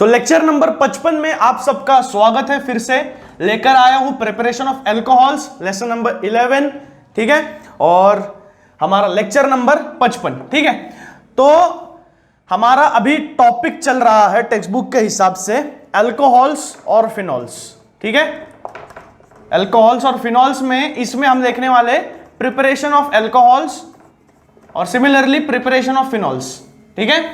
तो lecture number 55 में आप सबका स्वागत है। फिर से लेकर आया हूं preparation of alcohols, lesson number 11, ठीक है, और हमारा लेक्चर नंबर 55, ठीक है। तो हमारा अभी टॉपिक चल रहा है टेक्स्ट बुक के हिसाब से एल्कोहल्स और फिनॉल्स, ठीक है। एल्कोहल्स और फिनॉल्स में इसमें हम देखने वाले प्रिपरेशन ऑफ एल्कोहल्स और सिमिलरली प्रिपरेशन ऑफ फिनॉल्स, ठीक है।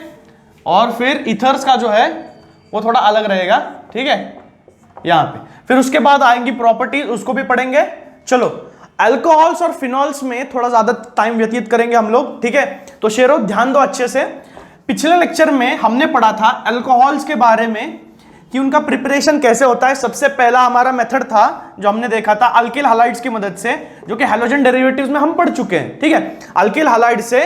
और फिर इथर्स का जो है वो थोड़ा अलग रहेगा, ठीक है, यहां पे। फिर उसके बाद आएंगी प्रॉपर्टीज, उसको भी पढ़ेंगे। चलो, अल्कोहल्स और फिनॉल्स में थोड़ा ज्यादा टाइम व्यतीत करेंगे हम लोग, ठीक है। तो शेरो ध्यान दो अच्छे से। पिछले लेक्चर में हमने पढ़ा था अल्कोहल्स के बारे में कि उनका प्रिपरेशन कैसे होता है। सबसे पहला हमारा मेथड था जो हमने देखा था अल्किल हैलाइड्स की मदद से, जो कि हैलोजन डेरिवेटिव्स में हम पढ़ चुके हैं, ठीक है। अल्किल हैलाइड से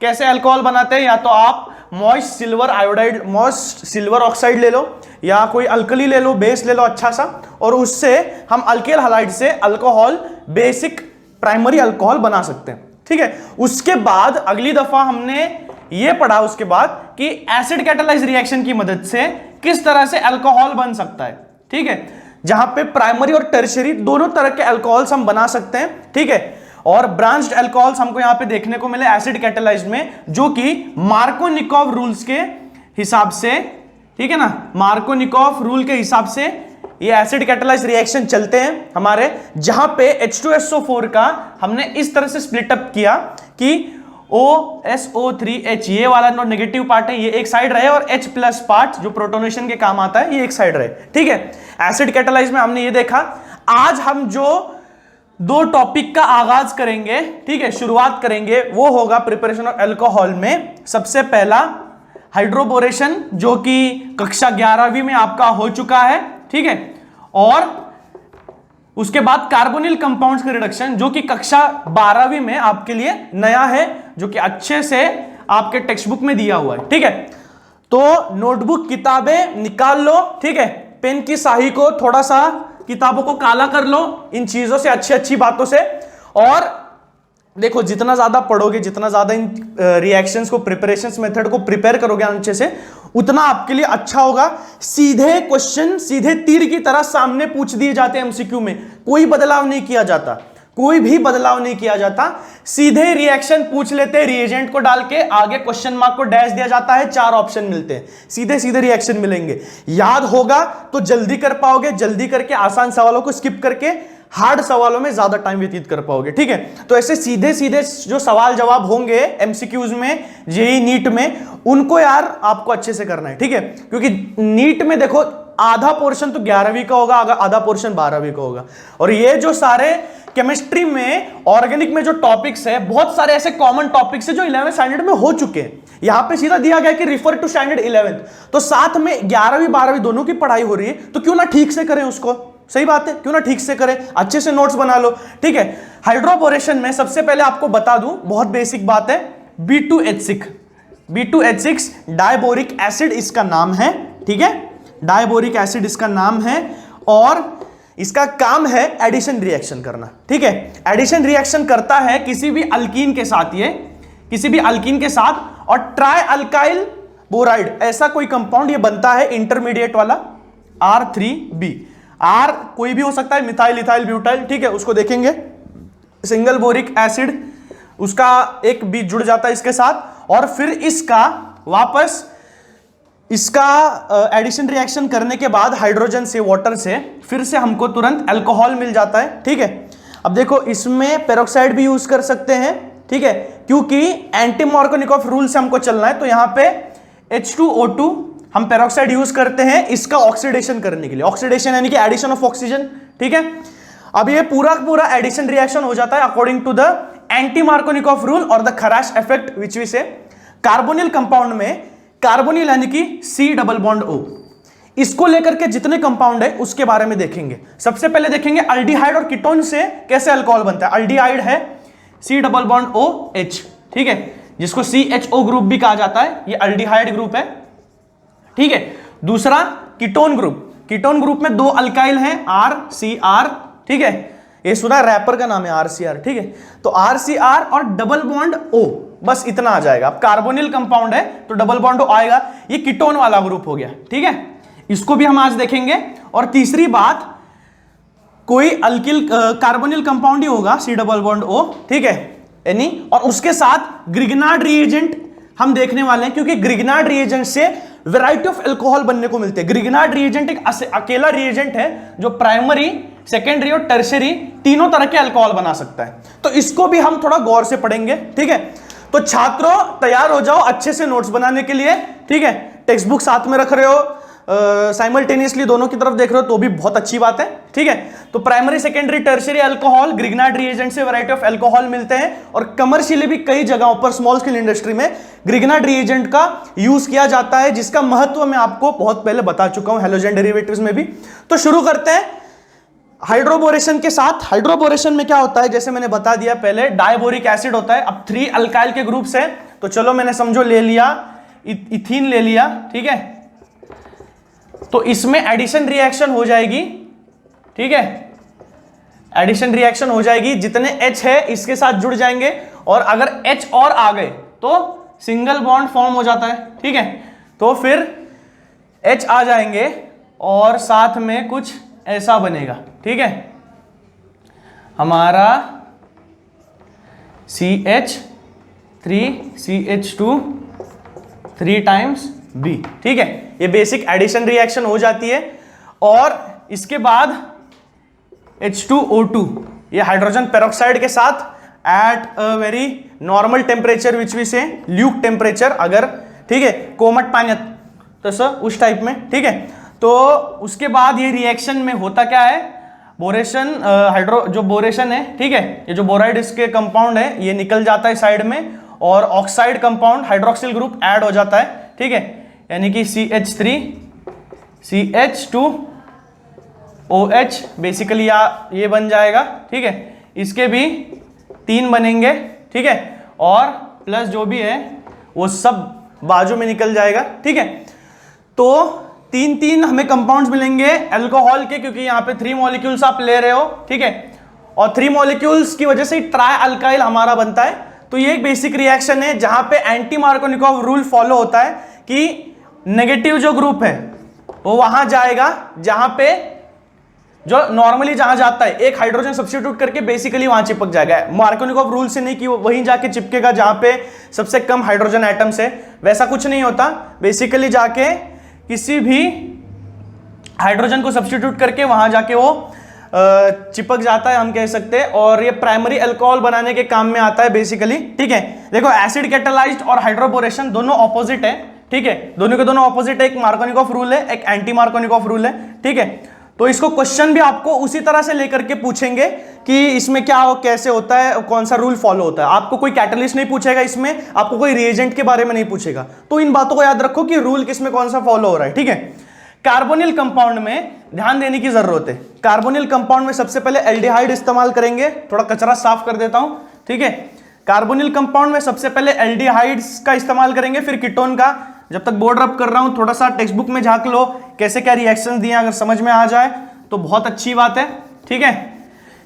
कैसे अल्कोहल बनाते हैं, या तो आप moist silver iodide, moist silver oxide ले लो, या कोई अल्कली ले लो, बेस ले लो अच्छा सा, और उससे हम अल्किल हैलाइड से अल्कोहल, बेसिक प्राइमरी अल्कोहल बना सकते हैं, ठीक है। उसके बाद अगली दफा हमने ये पढ़ा उसके बाद कि एसिड कैटालाइज रिएक्शन की मदद से किस तरह से अल्कोहल बन सकता है, ठीक है, जहां पे प्राइमरी और टर्शियरी दोनों तरह के अल्कोहल्स हम बना सकते हैं, ठीक है। और ब्रांच्ड अल्कोहल्स हमको यहां पे देखने को मिले एसिड कैटालाइज्ड में, जो कि मार्कोनिकोव रूल्स के हिसाब से, ठीक है ना, मार्कोनिकोव रूल के हिसाब से ये एसिड कैटालाइज्ड रिएक्शन चलते हैं हमारे, जहां पे H2SO4 का हमने इस तरह से स्प्लिट अप किया कि OSO3H ये वाला जो नेगेटिव पार्ट है ये एक साइड रहे, और H प्लस पार्ट जो प्रोटोनेशन के काम आता है ये एक साइड रहे, ठीक है। एसिड कैटालाइज में हमने ये देखा। आज हम जो दो टॉपिक का आगाज करेंगे, ठीक है, शुरुआत करेंगे, वो होगा प्रिपरेशन ऑफ अल्कोहल में सबसे पहला हाइड्रोबोरेशन, जो कि कक्षा 11वीं में आपका हो चुका है, ठीक है। और उसके बाद कार्बोनिल कंपाउंड्स का रिडक्शन, जो कि कक्षा 12वीं में आपके लिए नया है, जो कि अच्छे से आपके टेक्स्ट बुक में दिया हुआ है, ठीक है। तो नोटबुक किताबें निकाल लो, ठीक है, पेन की स्याही को थोड़ा सा किताबों को काला कर लो इन चीजों से, अच्छी अच्छी बातों से। और देखो, जितना ज्यादा पढ़ोगे, जितना ज्यादा इन रिएक्शंस को, प्रिपरेशंस मेथड को प्रिपेयर करोगे अच्छे से, उतना आपके लिए अच्छा होगा। सीधे क्वेश्चन, सीधे तीर की तरह सामने पूछ दिए जाते हैं एमसीक्यू में, कोई बदलाव नहीं किया जाता, कोई भी बदलाव नहीं किया जाता, सीधे रिएक्शन पूछ लेते हैं, रिएजेंट को डाल के आगे क्वेश्चन मार्क को डैश दिया जाता है, 4 ऑप्शन मिलते हैं, सीधे सीधे रिएक्शन मिलेंगे। याद होगा तो जल्दी कर पाओगे, जल्दी करके आसान सवालों को स्किप करके हार्ड सवालों में ज्यादा टाइम व्यतीत कर पाओगे, ठीक है। तो ऐसे सीधे सीधे जो सवाल जवाब होंगे एमसीक्यूज में, जेईई नीट में, उनको यार आपको अच्छे से करना है, ठीक है। क्योंकि नीट में देखो आधा पोर्शन तो 11वीं का होगा, आधा पोर्शन 12वीं का होगा। और ये जो सारे केमिस्ट्री में, ऑर्गेनिक में जो टॉपिक्स है, बहुत सारे ऐसे कॉमन टॉपिक्स है जो 11th स्टैंडर्ड में हो चुके हैं। यहां पे सीधा दिया गया कि रिफर टू स्टैंडर्ड 11th, तो साथ में 11वीं 12वीं दोनों की पढ़ाई हो रही है, तो क्यों ना ठीक से करें उसको, सही बात है, क्यों ना ठीक से करें, अच्छे से नोट्स बना लो, ठीक है। हाइड्रोबोरेशन में सबसे पहले आपको बता दूं, बहुत बेसिक बात है, B2H6 डायबोरिक एसिड इसका नाम है, ठीक है, डायबोरिक एसिड इसका नाम है, और इसका काम है एडिशन रिएक्शन करना, ठीक है। एडिशन रिएक्शन करता है किसी भी अल्कीन के साथ, ये किसी भी अल्कीन के साथ, और ट्राई अल्काइल बोराइड ऐसा कोई कंपाउंड ये बनता है, इंटरमीडिएट वाला R3B। R कोई भी हो सकता है, मिथाइल, इथाइल, ब्यूटाइल, ठीक है, उसको देखेंगे। सिंगल बोरिक एसिड, उसका एक B जुड़ जाता है इसके साथ, और फिर इसका वापस इसका एडिशन रिएक्शन करने के बाद हाइड्रोजन से, वाटर से, फिर से हमको तुरंत अल्कोहल मिल जाता है, ठीक है। अब देखो, इसमें पेरोक्साइड भी यूज कर सकते हैं, ठीक है, क्योंकि एंटी मार्कोनिकोव रूल से हमको चलना है, तो यहां पे H2O2 हम पेरोक्साइड यूज करते हैं इसका ऑक्सीडेशन करने के लिए, ऑक्सीडेशन यानी कि एडिशन ऑफ ऑक्सीजन, ठीक है। अब ये पूरा पूरा एडिशन रिएक्शन हो जाता है according to the anti Markovnikov rule और the Kharasch effect which we say. Carbonyl compound में कार्बोनिल यानी कि C डबल बॉन्ड O, इसको लेकर के जितने कंपाउंड है उसके बारे में देखेंगे। सबसे पहले देखेंगे अल्डिहाइड और कीटोन से कैसे अल्कोहल बनता है। अल्डिहाइड है C डबल बॉन्ड OH, ठीक है, जिसको CHO ग्रुप भी कहा जाता है, ये अल्डिहाइड ग्रुप है, ठीक है। दूसरा कीटोन ग्रुप, कीटोन ग्रुप में 2 अल्काइल हैं, RCR, ठीक है, ये सुना रैपर का नाम है RCR, ठीक है। तो RCR और डबल बॉन्ड O, बस इतना आ जाएगा। अब कार्बोनिल कंपाउंड है तो डबल बॉन्ड O आएगा, ये कीटोन वाला ग्रुप हो गया, ठीक है। इसको भी हम आज देखेंगे। और तीसरी बात, कोई अल्किल कार्बोनिल कंपाउंड ही होगा C डबल बॉन्ड O, ठीक है, यानी, और उसके साथ ग्रिग्नार्ड रिएजेंट हम देखने वाले हैं, क्योंकि ग्रिग्नार्ड रिएजेंट से वैरायटी ऑफ अल्कोहल बनने को मिलते हैं। ग्रिग्नार्ड रिएजेंट एक अकेला रिएजेंट है जो प्राइमरी, सेकेंडरी और टर्शियरी तीनों तरह के अल्कोहल बना सकता है। तो इसको भी हम थोड़ा गौर से पढ़ेंगे, ठीक है। तो छात्रों तैयार हो जाओ अच्छे से नोट्स बनाने के लिए, ठीक है। टेक्स्ट बुक साथ में रख रहे हो, साइमल्टेनियसली दोनों की तरफ देख रहे हो तो भी बहुत अच्छी बात है, ठीक है। तो primary, secondary, tertiary alcohol Grignard reagent से वैरायटी ऑफ अल्कोहल मिलते हैं, और कमर्शियली भी कई जगहों पर स्मॉल स्केल इंडस्ट्री में ग्रिग्नार्ड रिएजेंट का यूज किया जाता है, जिसका महत्व मैं आपको बहुत पहले बता चुका हूं हैलोजन डेरिवेटिव्स में भी। तो शुरू करते हैं हाइड्रोबोरेशन के साथ। हाइड्रोबोरेशन में क्या होता है, जैसे मैंने बता दिया पहले, डायबोरिक एसिड होता है। अब 3 अल्काइल के ग्रुप्स है, तो चलो मैंने समझो ले लिया, इथीन ले लिया, ठीक है। तो इसमें एडिशन रिएक्शन हो जाएगी, ठीक है, एडिशन रिएक्शन हो जाएगी, जितने H है इसके साथ जुड़ जाएंगे, और अगर H और आ गए तो सिंगल बॉन्ड फॉर्म हो जाता है, ठीक है। तो फिर H आ जाएंगे और साथ में कुछ ऐसा बनेगा, ठीक है, हमारा CH3 CH2 3 टाइम्स B, ठीक है। ये बेसिक एडिशन रिएक्शन हो जाती है। और इसके बाद H2O2 ये हाइड्रोजन पेरोक्साइड के साथ at a very normal temperature which we say luke temperature, अगर, ठीक है, कोमट पाण्यात तसं उस टाइप में, ठीक है। तो उसके बाद ये रिएक्शन में होता क्या है, बोरेशन, जो बोरेशन है, ठीक है, ये जो बोराइड इसके कंपाउंड है ये निकल जाता है साइड में, और oxide compound hydroxyl group add हो जाता है, ठीक है, यानी कि CH3 CH2OH बेसिकली ये बन जाएगा, ठीक है। इसके भी 3 बनेंगे, ठीक है, और प्लस जो भी है वो सब बाजू में निकल जाएगा, ठीक है। तो 3 हमें कंपाउंड्स मिलेंगे अल्कोहल के, क्योंकि यहाँ पे 3 मॉलिक्यूल्स आप ले रहे हो, ठीक है, और 3 मॉलिक्यूल्स की वजह से ट्राई अल्काइल हमारा बनता है। तो ये एक बेसिक रिएक्शन है जहां पे एंटी मार्कोनिकोव रूल फॉलो होता है कि नेगेटिव जो ग्रुप है वो वहां जाएगा जहां पे जो नॉर्मली जहां जाता है, एक हाइड्रोजन सब्स्टिट्यूट करके बेसिकली वहां चिपक जाएगा। मार्कोनिकोव रूल से नहीं कि वो वहीं जाके चिपकेगा जहां पे सबसे कम हाइड्रोजन एटम्स है, वैसा कुछ नहीं होता। बेसिकली जाके किसी भी हाइड्रोजन को सब्स्टिट्यूट करके वहां जाके वो चिपक जाता है, हम कह सकते हैं। और ये प्राइमरी अल्कोहल बनाने के काम में आता है बेसिकली, ठीक है। देखो एसिड कैटालाइज्ड और हाइड्रोबोरेशन दोनों ऑपोजिट है, ठीक है, दोनों के दोनों ऑपोजिट है। एक मार्कोनिकोव रूल है, एक एंटी मार्कोनिकोव रूल है, ठीक है। तो इसको क्वेश्चन भी आपको उसी तरह से लेकर के पूछेंगे कि इसमें क्या हो, कैसे होता है, कौन सा रूल फॉलो होता है। आपको कोई कैटलिस्ट नहीं पूछेगा, इसमें आपको कोई रिएजेंट के बारे में नहीं पूछेगा। तो इन बातों को याद रखो कि रूल किसमें कौन सा फॉलो हो रहा है, ठीक है। कार्बोनिल कंपाउंड में ध्यान देने की जरूरत है। कार्बोनिल कंपाउंड में सबसे पहले एल्डिहाइड इस्तेमाल करेंगे, थोड़ा कचरा साफ कर देता हूं, ठीक है। कार्बोनिल कंपाउंड में सबसे पहले एल्डिहाइड्स का इस्तेमाल करेंगे, फिर कीटोन का। जब तक बोर्ड रब कर रहा हूं थोड़ा सा टेक्स्ट बुक में झांक लो कैसे क्या रिएक्शंस दिए, अगर समझ में आ जाए तो बहुत अच्छी बात है, ठीक है।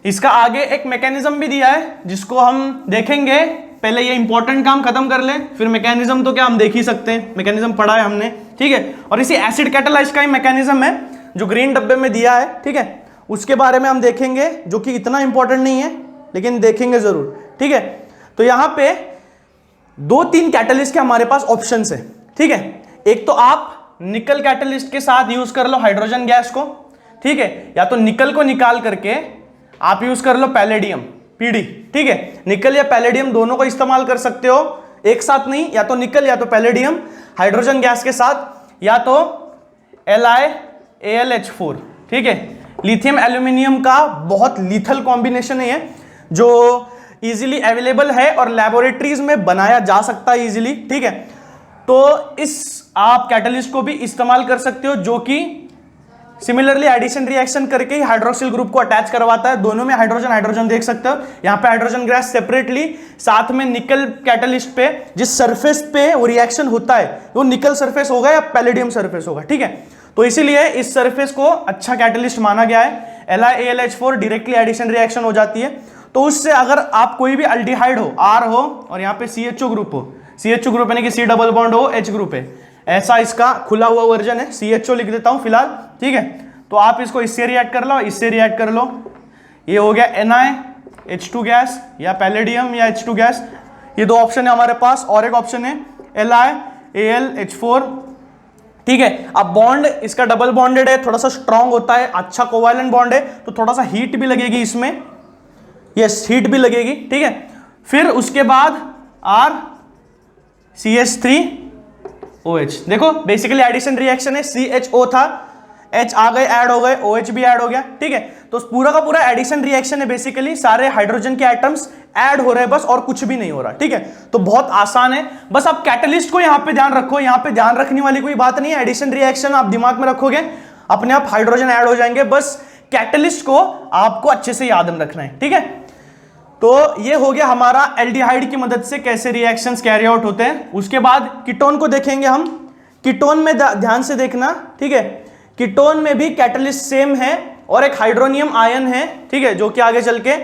इसका आगे एक मैकेनिज्म भी दिया है जिसको हम देखेंगे। पहले ये इंपॉर्टेंट काम खत्म कर ले, फिर मैकेनिज्म तो क्या हम देख ही सकते हैं, मैकेनिज्म पढ़ा है हमने, ठीक है। और इसी एसिड कैटालाइज का ही मैकेनिज्म है जो ग्रीन डब्बे में दिया है, ठीक है, उसके बारे में हम देखेंगे, जो कि इतना इंपॉर्टेंट नहीं है लेकिन देखेंगे जरूर, ठीक है। तो यहां पे 2-3 कैटलिस्ट के हमारे पास ऑप्शंस है, ठीक है। एक तो आप निकल कैटलिस्ट के साथ यूज कर लो हाइड्रोजन गैस को, ठीक है, या तो निकल को निकाल करके आप यूज कर लो पैलेडियम पीडी, ठीक है। निकल या पैलेडियम दोनों को इस्तेमाल कर सकते हो एक साथ, नहीं, या तो निकल या तो पैलेडियम हाइड्रोजन गैस के साथ, या तो LiAlH4, ठीक है। लिथियम एल्यूमिनियम का बहुत लीथल कॉम्बिनेशन है ये, जो इजीली अवेलेबल है और लैबोरेटरीज में बनाया जा सकता है इजीली, ठीक है। तो इस आप कैटलिस्ट को भी इस्तेमाल कर सकते हो, जो कि सिमिलरली एडिशन रिएक्शन करके ही हाइड्रोक्सिल ग्रुप को अटैच करवाता है। दोनों में हाइड्रोजन हाइड्रोजन देख सकते हो, यहाँ पे हाइड्रोजन गैस सेपरेटली, साथ में निकल कैटलिस्ट पे जिस सरफेस पे वो रिएक्शन होता है वो निकल सरफेस होगा या पैलेडियम सरफेस होगा, ठीक है। तो इसीलिए इस सरफेस को अच्छा कैटलिस्ट माना गया है। LiAlH4 डायरेक्टली एडिशन रिएक्शन हो जाती है, तो उससे अगर आप कोई भी अल्डिहाइड हो, R हो और यहाँ पे CHO ग्रुप हो, CHO ग्रुप यानी कि C डबल बॉन्ड हो, H ग्रुप है, ऐसा इसका खुला हुआ वर्जन है, CHO लिख देता हूं फिलहाल, ठीक है। तो आप इसको इससे रिएक्ट कर लो, इससे रिएक्ट कर लो, ये हो गया NiH2 गैस या पैलेडियम या H2 गैस। ये दो ऑप्शन है हमारे पास, और एक ऑप्शन है LiAlH4, ठीक है। अब बॉन्ड इसका डबल बॉन्डेड है, थोड़ा सा स्ट्रांग होता है, अच्छा कोवैलेंट बॉन्ड है, तो थोड़ा सा हीट भी लगेगी इसमें, यस हीट भी लगेगी, ठीक है। फिर उसके बाद RCH3OH, देखो बेसिकली एडिशन रिएक्शन है, CHO था, H आ गए ऐड हो गए, OH भी ऐड हो गया, ठीक है। तो पूरा का पूरा एडिशन रिएक्शन है, बेसिकली सारे हाइड्रोजन के एटम्स ऐड हो रहे हैं बस, और कुछ भी नहीं हो रहा, ठीक है। तो बहुत आसान है, बस आप कैटलिस्ट को यहां पे ध्यान रखो, यहां पे ध्यान रखने वाली कोई बात नहीं है। एडिशन रिएक्शन आप दिमाग में रखोगे, अपने आप हाइड्रोजन ऐड हो जाएंगे, बस कैटलिस्ट को आपको अच्छे से याद में रखना है, ठीक है। तो ये हो गया हमारा एल्डिहाइड की मदद से कैसे रिएक्शंस कैरी आउट होते हैं। उसके बाद कीटोन को देखेंगे हम। कीटोन में ध्यान से देखना, ठीक है। कीटोन में भी कैटलिस्ट सेम है और एक हाइड्रोनियम आयन है, ठीक है, जो कि आगे चल के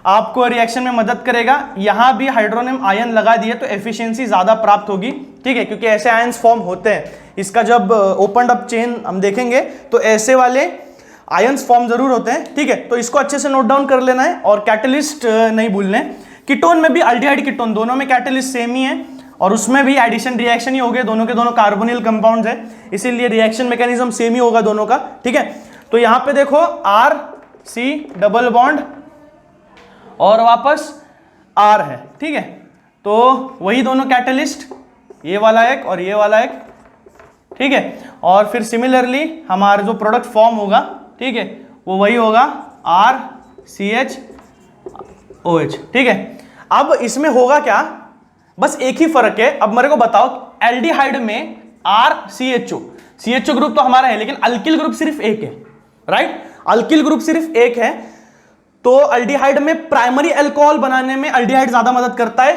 आपको रिएक्शन में मदद करेगा। यहां भी हाइड्रोनियम आयन लगा दिए तो एफिशिएंसी ज्यादा प्राप्त होगी, ठीक है, क्योंकि ऐसे आयन्स फॉर्म होते हैं। इसका जब ओपन अप चेन हम देखेंगे तो ऐसे वाले आयन्स फॉर्म जरूर होते हैं, ठीक है। तो इसको अच्छे से नोट डाउन कर लेना है और कैटलिस्ट नहीं भूलने। कीटोन में भी अल्डिहाइड कीटोन दोनों में कैटलिस्ट सेम ही है, और उसमें भी एडिशन रिएक्शन ही हो गए, दोनों के दोनों कार्बोनिल कंपाउंड्स है, इसीलिए रिएक्शन मैकेनिज्म सेम ही होगा दोनों का, ठीक है। तो यहां पे देखो RC डबल बॉन्ड और वापस R है, ठीक है। तो वही दोनों कैटलिस्ट, ये वाला एक और ये वाला एक, ठीक है। और फिर सिमिलरली हमारा जो प्रोडक्ट फॉर्म होगा, ठीक है, वो वही होगा RCHOH, ठीक है। अब इसमें होगा क्या, बस एक ही फर्क है। अब मेरे को बताओ, एल्डिहाइड में CHO ग्रुप तो हमारा है, लेकिन अल्किल ग्रुप सिर्फ एक है, राइट। अल्किल ग्रुप सिर्फ एक है, तो एल्डिहाइड में प्राइमरी अल्कोहल बनाने में एल्डिहाइड ज्यादा मदद करता है।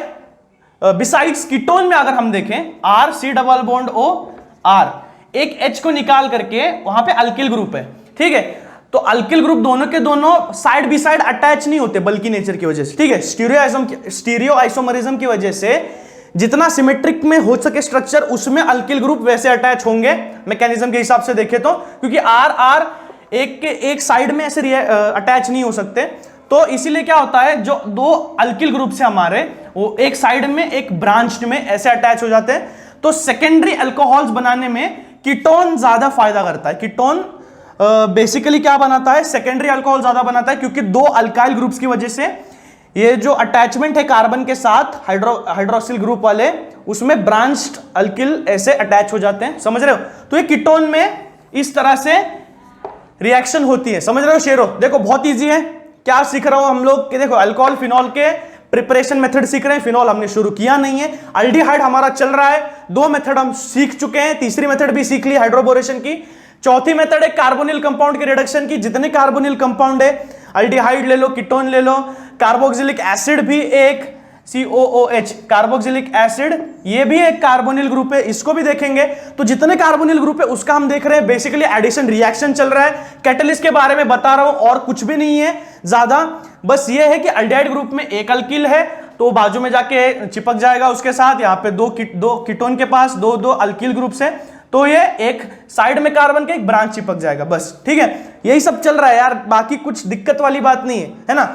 बिसाइड्स कीटोन में अगर हम देखें RC double bond O R, एक H को निकाल करके वहां पे अल्किल ग्रुप है, ठीक है। तो अल्किल ग्रुप दोनों के दोनों साइड बाई साइड अटैच नहीं होते बल्कि नेचर की वजह से, ठीक है, स्टीरियो आइसोमरिज्म की वजह से जितना सिमेट्रिक में हो सके स्ट्रक्चर, उसमें अल्किल ग्रुप वैसे अटैच होंगे मैकेनिज्म के हिसाब से देखें तो, क्योंकि R एक के एक साइड में ऐसे अटैच नहीं हो सकते। तो इसीलिए क्या होता है, जो दो अल्किल ग्रुप से हमारे वो एक साइड में एक ब्रांच में ऐसे अटैच हो जाते हैं। तो सेकेंडरी अल्कोहल्स बनाने में कीटोन ज्यादा फायदा करता है। कीटोन बेसिकली क्या बनाता है, सेकेंडरी अल्कोहल ज्यादा बनाता है, क्योंकि दो अल्काइल ग्रुप्स की वजह से ये जो अटैचमेंट है कार्बन के साथ हाइड्रोक्सिल ग्रुप वाले, उसमें ब्रांच्ड अल्किल ऐसे अटैच हो जाते हैं, समझ रहे हो। तो ये कीटोन में इस तरह से रिएक्शन होती है, समझ रहे हो शेरो। देखो बहुत इजी है, क्या सीख रहा हूं हम लोग कि देखो अल्कोहल फिनॉल के प्रिपरेशन मेथड सीख रहे हैं। फिनॉल हमने शुरू किया नहीं है, अल्डिहाइड हमारा चल रहा है, दो मेथड हम सीख चुके हैं, तीसरी मेथड भी सीख ली हाइड्रोबोरेशन की, चौथी मेथड है कार्बोनिल कंपाउंड के रिडक्शन की। जितने कार्बोनिल कंपाउंड है, अल्डिहाइड ले लो, कीटोन ले लो, कार्बोक्सिलिक एसिड भी एक COOH कार्बोक्सिलिक एसिड, ये भी एक कार्बोनिल ग्रुप है, इसको भी देखेंगे। तो जितने कार्बोनिल ग्रुप है उसका हम देख रहे हैं, बेसिकली एडिशन रिएक्शन चल रहा है। कैटलिस्ट के बारे में बता रहा हूं और कुछ भी नहीं है ज्यादा, बस ये है कि अल्डिहाइड ग्रुप में एक अल्किल है तो बाजू में जाके चिपक जाएगा उसके साथ, यहाँ पे दो कीटोन के पास दो अल्किल ग्रुप्स है, तो ये एक साइड में कार्बन के एक ब्रांच चिपक जाएगा, बस, ठीक है। यही सब चल रहा है यार, बाकी कुछ दिक्कत वाली बात नहीं है ना।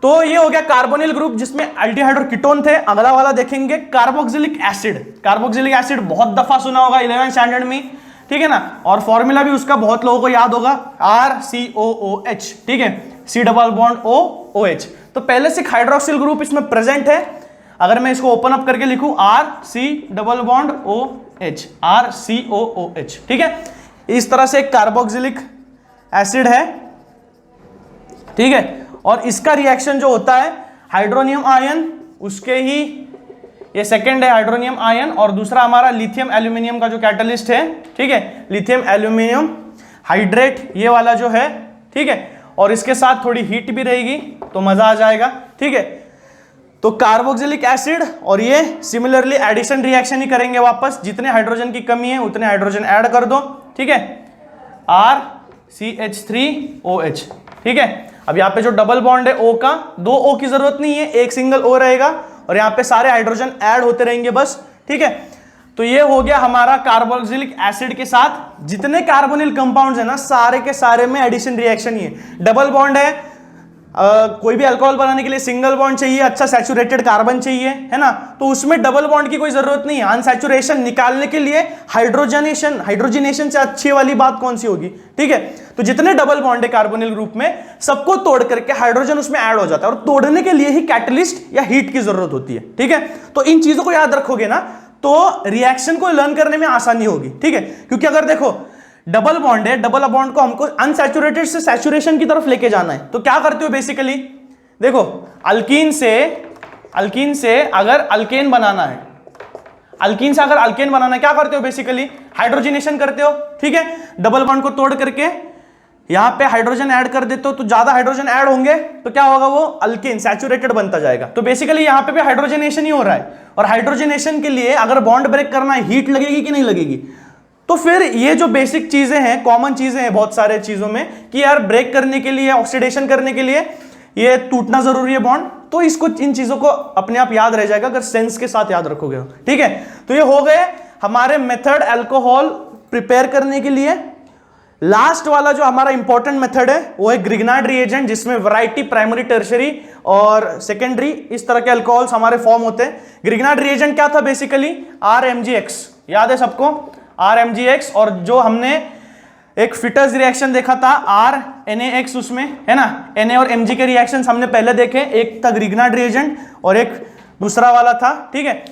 तो ये हो गया कार्बोनिल ग्रुप जिसमें अल्डिहाइड और कीटोन थे। अगला वाला देखेंगे कार्बोक्सिलिक एसिड। कार्बोक्सिलिक एसिड बहुत दफा सुना होगा 11th स्टैंडर्ड में, ठीक है ना, और फॉर्मूला भी उसका बहुत लोगों को याद होगा, RCOOH, ठीक है, C डबल बॉन्ड OOH। तो पहले से हाइड्रोक्सिल ग्रुप इसमें प्रेजेंट है। अगर मैं इसको ओपन अप करके लिखूं RC double bond OH, RCOOH, ठीक है, इस तरह से एक कार्बोक्सिलिक एसिड है, ठीक है। और इसका रिएक्शन जो होता है हाइड्रोनियम आयन, उसके ही ये सेकंड है हाइड्रोनियम आयन, और दूसरा हमारा लिथियम एल्यूमिनियम का जो कैटलिस्ट है, ठीक है, लिथियम एल्यूमिनियम हाइड्रेट, ये वाला जो है, ठीक है, और इसके साथ थोड़ी हीट भी रहेगी तो मजा आ जाएगा, ठीक है। तो कार्बोक्सिलिक एसिड और ये सिमिलरली एडिशन रिएक्शन ही करेंगे वापस, जितने हाइड्रोजन की कमी है उतने हाइड्रोजन ऐड कर दो, ठीक है, RCH3OH, ठीक है। अब यहाँ पे जो डबल बॉन्ड है O का, दो O की जरूरत नहीं है, एक सिंगल O रहेगा और यहाँ पे सारे हाइड्रोजन ऐड होते रहेंगे बस, ठीक है। तो ये हो गया हमारा कार्बोक्सिलिक एसिड के साथ जितने कार्बोनिल कंपाउंड्स है ना, सारे के सारे में एडिशन रिएक्शन ही है। डबल बॉन्ड है, कोई भी अल्कोहल बनाने के लिए सिंगल बॉन्ड चाहिए, अच्छा सैचुरेटेड कार्बन चाहिए, है ना, तो उसमें डबल बॉन्ड की कोई जरूरत नहीं है। अनसैचुरेशन निकालने के लिए हाइड्रोजनेशन से अच्छी वाली बात कौन सी होगी, ठीक है। तो जितने डबल बॉन्ड है कार्बोनिल ग्रुप में, सबको तोड़ करके हाइड्रोजन उसमें ऐड हो जाता है, और तोड़ने के लिए ही कैटलिस्ट या हीट की जरूरत होती है, ठीक है। तो इन चीजों को याद रखोगे ना, तो रिएक्शन को लर्न करने में आसानी होगी, ठीक है। क्योंकि अगर देखो डबल बॉन्ड है, डबल बॉन्ड को हमको अनसैचुरेटेड से सैचुरेशन की तरफ लेके जाना है, तो क्या करते हो बेसिकली, देखो अल्कीन से अगर अल्केन बनाना है, अल्कीन से अगर अल्केन बनाना है, क्या करते हो बेसिकली, हाइड्रोजनेशन करते हो, ठीक है। डबल बॉन्ड को तोड़ करके यहां पे हाइड्रोजन ऐड कर देते हो, तो ज्यादा हाइड्रोजन ऐड होंगे तो क्या होगा, वो अल्केन सैचुरेटेड बनता जाएगा। तो बेसिकली यहां पे भी हाइड्रोजनेशन ही हो रहा है, और हाइड्रोजनेशन के लिए अगर बॉन्ड ब्रेक करना है, हीट लगेगी कि नहीं लगेगी। तो फिर ये जो बेसिक चीजें हैं, कॉमन चीजें हैं बहुत सारे चीजों में, कि यार ब्रेक करने के लिए, ऑक्सीडेशन करने के लिए ये टूटना जरूरी है बॉन्ड, तो इसको, इन चीजों को अपने आप याद रह जाएगा अगर सेंस के साथ याद रखोगे, ठीक है। तो ये हो गए हमारे मेथड अल्कोहल प्रिपेयर करने के लिए। लास्ट वाला जो हमारा इंपॉर्टेंट मेथड है वो है ग्रिग्नार्ड रिएजेंट, जिसमें वैरायटी प्राइमरी, टर्शियरी और सेकेंडरी इस तरह के अल्कोहल्स हमारे फॉर्म होते हैं। ग्रिग्नार्ड रिएजेंट क्या था बेसिकली, RMgX, याद है सबको, RMgX। और जो हमने एक फिटर्स रिएक्शन देखा था RNaX, उसमें है ना, Na और Mg के रिएक्शंस हमने पहले देखे, एक था ग्रिग्नार्ड रिएजेंट और एक दूसरा वाला था, ठीक है।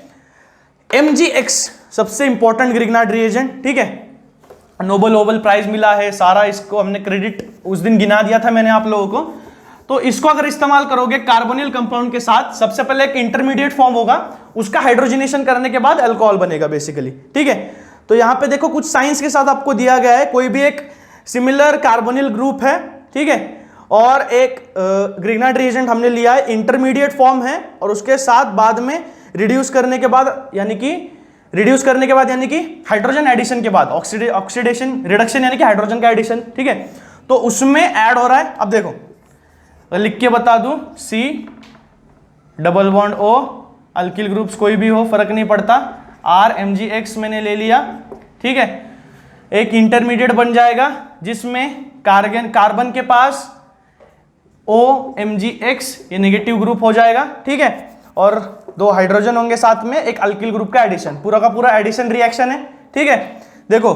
MgX सबसे इंपॉर्टेंट ग्रिग्नार्ड रिएजेंट, ठीक है। नोबल प्राइज मिला है सारा, इसको हमने क्रेडिट उस दिन गिना दिया था मैंने आप लोगों को। तो इसको अगर इस्तेमाल करोगे कार्बोनिल कंपाउंड के साथ, सबसे पहले एक इंटरमीडिएट फॉर्म होगा, उसका हाइड्रोजनेशन करने के बाद अल्कोहल बनेगा बेसिकली, ठीक है। तो यहां पे देखो कुछ साइंस के साथ आपको दिया गया है, कोई भी एक सिमिलर कार्बोनिल ग्रुप है, ठीक है, और एक ग्रिग्नार्ड रिएजेंट हमने लिया है, इंटरमीडिएट फॉर्म है, और उसके साथ बाद में रिड्यूस करने के बाद यानी कि हाइड्रोजन एडिशन के बाद ऑक्सीडेशन रिडक्शन यानी कि हाइड्रोजन का एडिशन, ठीक है। तो उसमें ऐड हो रहा है। अब देखो लिख के बता दूं, C double bond O, alkyl groups कोई भी हो फर्क नहीं पड़ता, RMgX मैंने ले लिया, ठीक है। एक इंटरमीडिएट बन जाएगा जिसमें कार्बन के पास OMgX, ये नेगेटिव ग्रुप हो जाएगा, ठीक है, और दो हाइड्रोजन होंगे साथ में, एक अल्किल ग्रुप का एडिशन, पूरा का पूरा एडिशन रिएक्शन है, ठीक है। देखो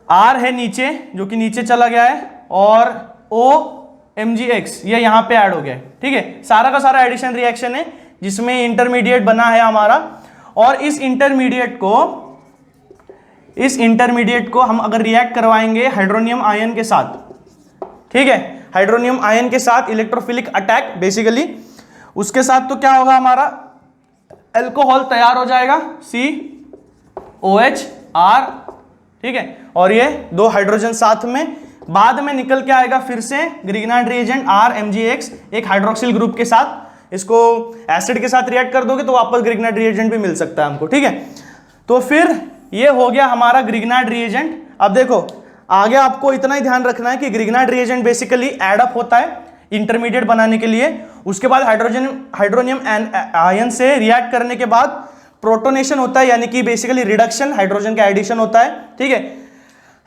R है नीचे, जो कि नीचे चला गया है, और OMgX ये यहां पे ऐड हो गया है, ठीक है। सारा का सारा एडिशन रिएक्शन है जिसमें इंटरमीडिएट बना है हमारा, और इस इंटरमीडिएट को हम अगर रिएक्ट करवाएंगे हाइड्रोनियम आयन के साथ, ठीक है, हाइड्रोनियम आयन के साथ इलेक्ट्रोफिलिक अटैक बेसिकली, उसके साथ तो क्या होगा, हमारा अल्कोहल तैयार हो जाएगा, COHR, ठीक है, और ये दो हाइड्रोजन साथ में, बाद में निकल के आएगा फिर से ग्रिग्नार्ड रिएजेंट RMgX एक हाइड्रोक्सिल ग्रुप के साथ, इसको एसिड के साथ रिएक्ट कर दोगे तो वापस ग्रिग्नार्ड रिएजेंट भी मिल सकता है हमको, ठीक है। तो फिर ये हो गया हमारा ग्रिग्नार्ड रिएजेंट। अब देखो आगे आपको इतना ही ध्यान रखना है कि Grignard reagent basically add up होता है इंटरमीडिएट बनाने के लिए, उसके बाद हाइड्रोनियम आयन से रिएक्ट करने के बाद प्रोटोनेशन होता है, यानी कि बेसिकली रिडक्शन, हाइड्रोजन का एडिशन होता है, ठीक है।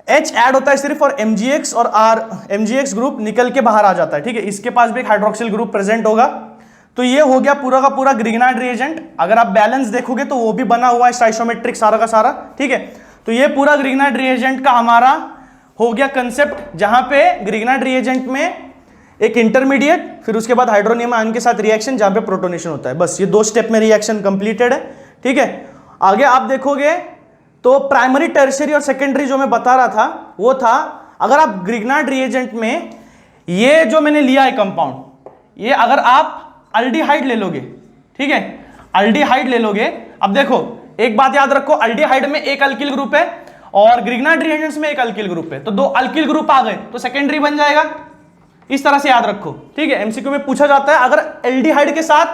H ऐड होता है सिर्फ, और MgX और MgX ग्रुप निकल के बाहर आ जाता है, ठीक है। इसके पास भी एक हाइड्रोक्सिल ग्रुप प्रेजेंट होगा। तो ये हो गया पूरा का पूरा ग्रिग्नार्ड रिएजेंट। अगर आप बैलेंस देखोगे तो वो भी बना हुआ है स्टाइचोमेट्रिक सारा का सारा, ठीक है। तो ये पूरा ग्रिग्नार्ड रिएजेंट का हमारा हो गया कंसेप्ट, जहां पे ग्रिग्नार्ड रिएजेंट में एक इंटरमीडिएट, फिर उसके बाद हाइड्रोनियम आयन के साथ रिएक्शन जहां पे प्रोटोनेशन होता है, बस ये दो स्टेप में रिएक्शन कंप्लीटेड है, ठीक है। आगे आप देखोगे तो प्राइमरी, टर्शियरी और सेकेंडरी जो मैं बता रहा था वो था, अगर आप ग्रिग्नार्ड रिएजेंट में ये जो मैंने लिया है कंपाउंड, ये अगर आप अल्डिहाइड ले लोगे, ठीक है, अल्डिहाइड ले लोगे। अब देखो एक बात याद रखो, अल्डिहाइड में एक अल्किल ग्रुप है और ग्रिग्नार्ड रिएजेंट्स में एक अल्किल ग्रुप है, तो दो अल्किल ग्रुप आ गए तो सेकेंडरी बन जाएगा, इस तरह से याद रखो, ठीक है। एमसीक्यू में पूछा जाता है अगर एल्डिहाइड के साथ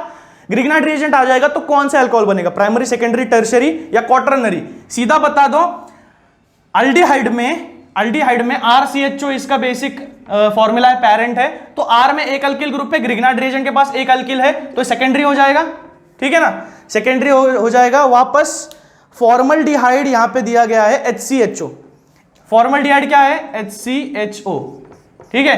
ग्रिग्नार्ड रिएजेंट आ जाएगा तो कौन सा अल्कोहल बनेगा, प्राइमरी, सेकेंडरी, टर्शियरी या क्वाटरनरी। सीधा बता दो, अल्डिहाइड में RCHO इसका बेसिक फॉर्मूला है, पेरेंट है, तो R में एक अल्किल ग्रुप है, ग्रिग्नार्ड रिएजेंट के पास एक अल्किल है, तो सेकेंडरी हो जाएगा, ठीक है ना, सेकेंडरी हो जाएगा। वापस फॉर्मल्डिहाइड यहां पे दिया गया है HCHO। फॉर्मल्डिहाइड क्या है? HCHO, ठीक है,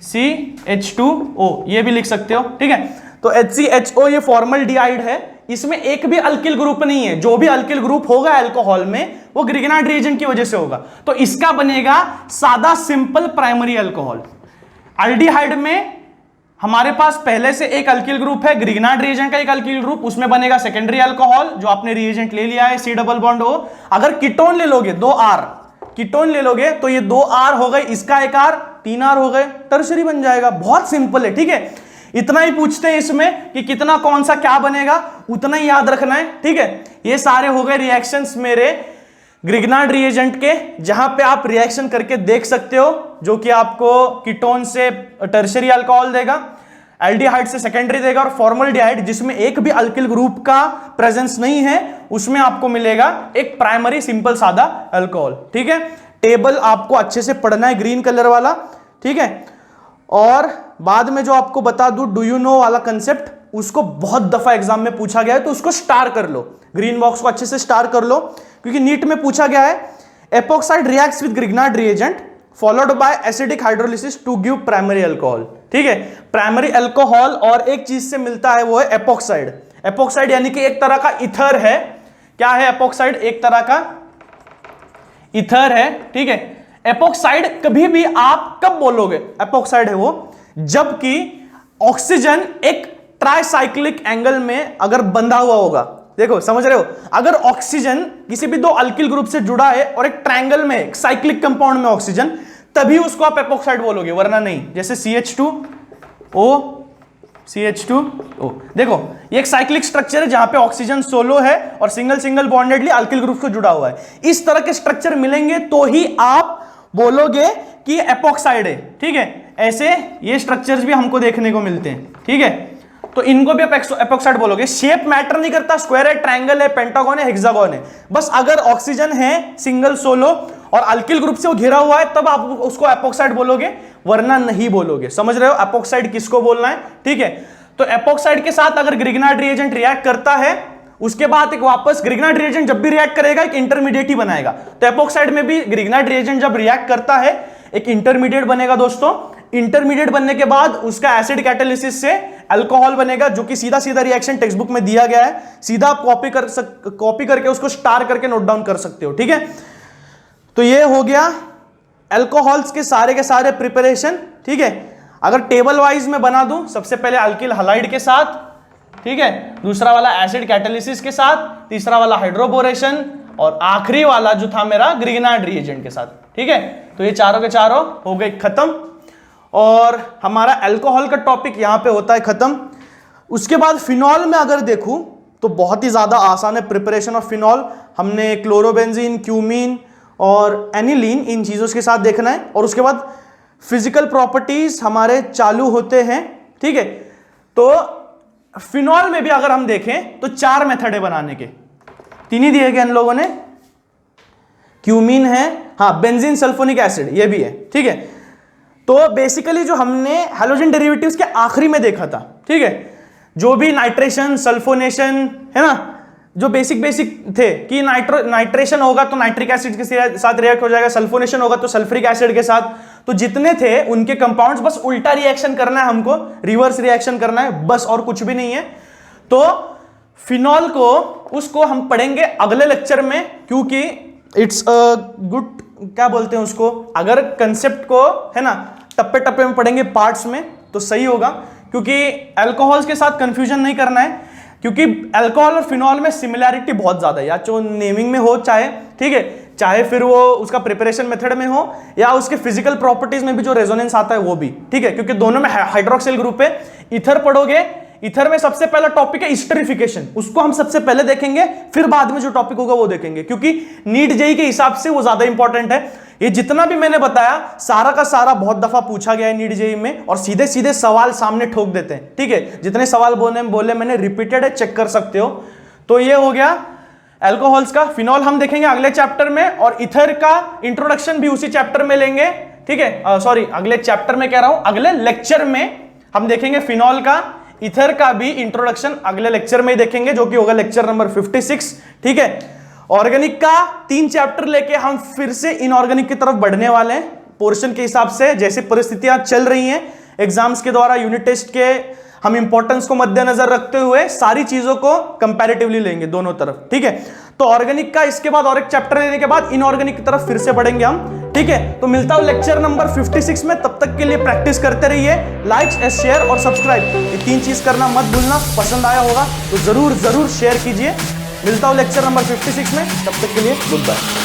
CH2O ये भी लिख सकते हो, ठीक है। तो HCHO ये फॉर्मल्डिहाइड है, इसमें एक भी अल्किल ग्रुप नहीं है। जो भी अल्किल ग्रुप होगा अल्कोहल में वो ग्रिग्नार्ड रिएजेंट की वजह से होगा, तो इसका बनेगा सादा सिंपल प्राइमरी अल्कोहल। एल्डिहाइड में हमारे पास पहले से एक अल्किल ग्रुप है, ग्रिग्नार्ड रिएजेंट का एक अल्किल ग्रुप, उसमें बनेगा सेकेंडरी अल्कोहल जो आपने रिएजेंट ले लिया है C डबल बॉन्ड O। अगर कीटोन ले लोगे 2R, कीटोन ले लोगे तो ये 2R हो गए, इसका एक R, 3R हो गए, टर्शरी बन जाएगा। बहुत सिंपल है, ठीक है। इतना ही पूछते हैं इसमें कि कितना कौन सा क्या बनेगा, उतना ही याद रखना है, ठीक है। ये सारे हो गए रिएक्शंस मेरे ग्रिग्नार्ड रिएजेंट के, जहां पे आप रिएक्शन करके देख सकते हो, जो कि आपको कीटोन से टर्शरी अल्कोहल देगा, एल्डिहाइड से सेकेंडरी देगा, और फॉर्मल्डिहाइड जिसमें एक भी अल्किल ग्रुप का प्रेजेंस नहीं है उसमें आपको मिलेगा एक प्राइमरी सिंपल सादा अल्कोहल, ठीक है। टेबल आपको अच्छे से पढ़ना है, ग्रीन कलर वाला, ठीक है। और बाद में जो आपको बता दूं डू यू नो वाला कंसेप्ट, उसको बहुत दफा एग्जाम में पूछा गया है, तो उसको स्टार कर लो, ग्रीन बॉक्स को अच्छे से स्टार कर लो, क्योंकि नीट में पूछा गया है epoxide reacts with Grignard reagent followed by acidic hydrolysis to give primary alcohol, ठीक है। प्राइमरी अल्कोहल और एक चीज से मिलता है, वो है एपॉक्साइड। एपॉक्साइड यानी कि एक तरह का इथर है। क्या है एपॉक्साइड? एक तरह का इथर है, ठीक है। एपॉक्साइड कभी भी आप कब बोलोगे एपॉक्साइड है वो, जबकि ऑक्सीजन एक ट्राइसाइक्लिक एंगल में अगर बंधा हुआ होगा। देखो समझ रहे हो, अगर ऑक्सीजन किसी भी दो अल्किल ग्रुप से जुड़ा है और एक ट्रायंगल में, एक साइक्लिक कंपाउंड में ऑक्सीजन, तभी उसको आप एपॉक्साइड बोलोगे, वरना नहीं। जैसे CH2O, CH2O, देखो ये एक साइक्लिक स्ट्रक्चर है जहां पे ऑक्सीजन सोलो है और सिंगल सिंगल बॉन्डेडली अल्किल ग्रुप से जुड़ा हुआ है। इस तरह के स्ट्रक्चर मिलेंगे तो ही आप बोलोगे कि एपॉक्साइड है, ठीक है। ऐसे ये स्ट्रक्चर्स भी हमको देखने को मिलते हैं, ठीक है, तो इनको भी एपॉक्साइड बोलोगे। शेप मैटर नहीं करता, स्क्वायर है, ट्रायंगल है, पेंटागन है, हेक्सागन है, बस अगर ऑक्सीजन है सिंगल सोलो और अल्किल ग्रुप से वो घिरा हुआ है तब आप उसको एपॉक्साइड बोलोगे, वरना नहीं बोलोगे। समझ रहे हो एपॉक्साइड किसको बोलना है, ठीक है। तो एपॉक्साइड के साथ अगर ग्रिग्नार्ड रिएजेंट रिएक्ट करता है, उसके बाद एक वापस ग्रिग्नार्ड रिएजेंट जब भी रिएक्ट करेगा एक इंटरमीडिएट ही बनाएगा। तो एपॉक्साइड में भी ग्रिग्नार्ड रिएजेंट जब रिएक्ट करता है एक इंटरमीडिएट बनेगा दोस्तों। इंटरमीडिएट बनने के बाद उसका एसिड कैटालिसिस से अल्कोहल बनेगा, जो कि सीधा सीधा रिएक्शन टेक्स्ट बुक में दिया गया है, सीधा आप कॉपी करके उसको स्टार करके नोट डाउन कर सकते हो, ठीक है। तो ये हो गया अल्कोहल्स के सारे प्रिपरेशन, ठीक है। अगर टेबल वाइज में बना दूं, सबसे पहले अल्किल हलाइड के साथ, ठीक है, दूसरा वाला एसिड कैटालिसिस के साथ, तीसरा वाला हाइड्रोबोरेशन, और आखिरी वाला जो था मेरा ग्रिग्नार्ड रिएजेंट के साथ, ठीक है। तो ये चारों के चारों हो गए खत्म, और हमारा अल्कोहल का टॉपिक यहां पे होता है खत्म। उसके बाद फिनॉल में अगर देखूं तो बहुत ही ज्यादा आसान है प्रिपरेशन ऑफ फिनॉल। हमने क्लोरोबेंजीन, क्यूमीन और एनिलीन, इन चीजों के साथ देखना है, और उसके बाद फिजिकल प्रॉपर्टीज हमारे चालू होते हैं, ठीक है। तो फिनॉल में भी अगर हम देखें तो 4 मेथड है बनाने के, 3 ही दिए गए इन लोगों ने, क्यूमीन है, हाँ बेंजीन सल्फोनिक एसिड ये भी है, ठीक है। तो बेसिकली जो हमने हैलोजन डेरिवेटिव्स के आखिरी में देखा था, ठीक है, जो भी नाइट्रेशन, सल्फोनेशन है ना, जो बेसिक थे कि नाइट्रेशन होगा तो नाइट्रिक एसिड के साथ रिएक्ट हो जाएगा, सल्फोनेशन होगा तो सल्फ्यूरिक एसिड के साथ, तो जितने थे उनके कंपाउंड्स बस उल्टा रिएक्शन करना है हमको, रिवर्स रिएक्शन करना है बस, और कुछ भी नहीं है। तो फिनॉल को उसको हम पढ़ेंगे अगले लेक्चर में, क्योंकि इट्स अ गुड, क्या बोलते हैं उसको, अगर कंसेप्ट को है ना टप्पे टप्पे में पढ़ेंगे पार्ट्स में तो सही होगा, क्योंकि अल्कोहल्स के साथ कंफ्यूजन नहीं करना है, क्योंकि अल्कोहल और फिनॉल में सिमिलैरिटी बहुत ज्यादा है, या जो नेमिंग में हो चाहे, ठीक है, चाहे फिर वो उसका प्रिपरेशन मेथड में हो या उसके फिजिकल प्रॉपर्टीज में भी जो रेजोनेंस आता है वो भी, ठीक है, क्योंकि दोनों में हाइड्रोक्सिल ग्रुप है। इथर पढ़ोगे, इथर में सबसे पहला टॉपिक है इस्टरिफिकेशन, उसको हम सबसे पहले देखेंगे, फिर बाद में जो टॉपिक होगा वो देखेंगे, क्योंकि नीट जेई के हिसाब से वो ज्यादा इंपॉर्टेंट है। ये जितना भी मैंने बताया सारा का सारा बहुत दफा पूछा गया है नीट जेई में, और सीधे सीधे सवाल सामने ठोक देते हैं, ठीक है। जितने सवाल बोले मैंने रिपीटेड है, चेक कर सकते हो। तो ये हो गया अल्कोहल्स का। फिनॉल हम देखेंगे अगले चैप्टर में, और इथर का इंट्रोडक्शन भी उसी चैप्टर में लेंगे, ठीक है, सॉरी अगले चैप्टर में कह रहा हूं, अगले लेक्चर में हम देखेंगे फिनॉल का। इथर का भी इंट्रोडक्शन अगले लेक्चर में ही देखेंगे, जो कि होगा लेक्चर नंबर 56, ठीक है। ऑर्गेनिक का 3 चैप्टर लेके हम फिर से इनऑर्गेनिक की तरफ बढ़ने वाले हैं पोर्शन के हिसाब से, जैसे परिस्थितियां चल रही हैं एग्जाम्स के द्वारा, यूनिट टेस्ट के, हम इंपॉर्टेंस को मद्देनजर रखते हुए सारी चीजों को कंपैरेटिवली लेंगे दोनों तरफ, ठीक है। तो ऑर्गेनिक का इसके बाद और एक चैप्टर लेने के बाद इनऑर्गेनिक की तरफ फिर से बढ़ेंगे हम, ठीक है। तो मिलता हूं लेक्चर नंबर 56 में, तब तक के लिए प्रैक्टिस करते रहिए, लाइक, शेयर और सब्सक्राइब, ये 3 चीज करना मत भूलना। पसंद आया होगा तो जरूर शेयर कीजिए। मिलता हूं लेक्चर नंबर 56 में, तब तक के लिए गुड बाय।